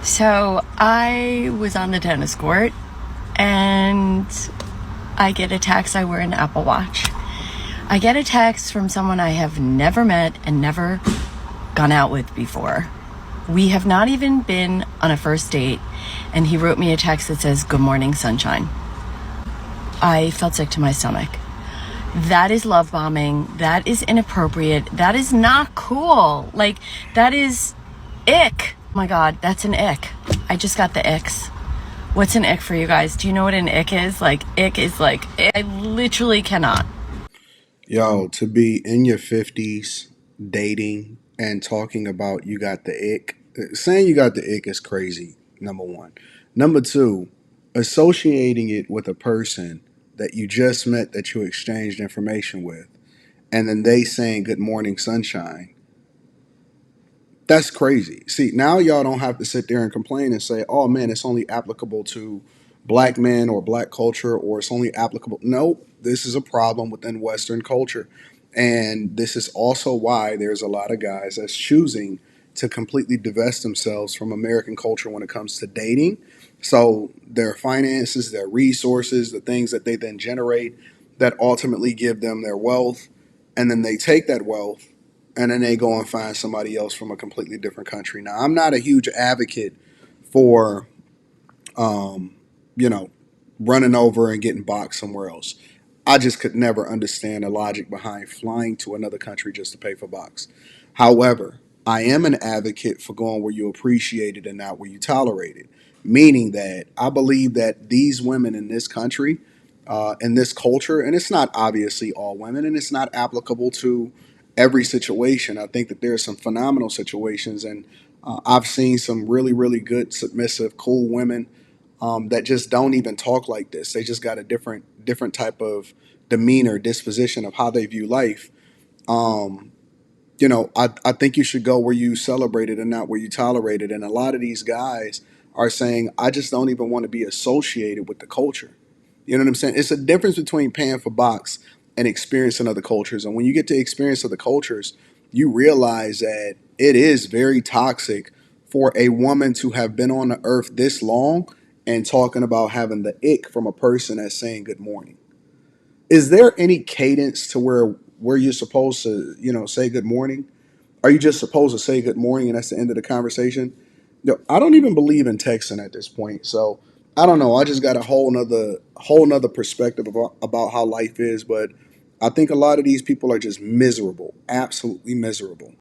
So I was on the tennis court and I get a text. I wear an Apple Watch. I get a text from someone I have never met and never gone out with before. We have not even been on a first date, and he wrote me a text that says, "Good morning, sunshine." I felt sick to my stomach. That is love bombing. That is inappropriate. That is not cool. Like, that is ick. Oh my God, that's an ick. I just got the icks. What's an ick for you guys? Do you know what an ick is? Like, ick is like, I literally cannot. Yo, to be in your 50s dating and talking about you got the ick, saying you got the ick is crazy, number one. Number two, associating it with a person that you just met that you exchanged information with, and then they saying good morning, sunshine. That's crazy. See, now y'all don't have to sit there and complain and say, oh man, it's only applicable to black men or black culture, or it's only applicable. Nope, this is a problem within Western culture. And this is also why there's a lot of guys that's choosing to completely divest themselves from American culture when it comes to dating. So their finances, their resources, the things that they then generate that ultimately give them their wealth, and then they take that wealth and then they go and find somebody else from a completely different country. Now, I'm not a huge advocate for, um, you know, running over and getting boxed somewhere else. I just could never understand the logic behind flying to another country just to pay for box. However, I am an advocate for going where you appreciate it and not where you tolerate it. Meaning that I believe that these women in this country, in this culture, and it's not obviously all women, and it's not applicable to every situation. I think that there are some phenomenal situations, and I've seen some really, really good, submissive, cool women that just don't even talk like this. They just got a different type of demeanor, disposition of how they view life. Um, I think you should go where you celebrate it and not where you tolerate it. And a lot of these guys are saying, I just don't even want to be associated with the culture. You know what I'm saying? It's a difference between paying for box and experiencing other cultures. And when you get to experience other cultures, you realize that it is very toxic for a woman to have been on the earth this long and talking about having the ick from a person that's saying good morning. Is there any cadence to where you're supposed to, say good morning? Are you just supposed to say good morning and that's the end of the conversation? No, I don't even believe in texting at this point. So I don't know. I just got a whole nother perspective about how life is. But I think a lot of these people are just miserable, absolutely miserable.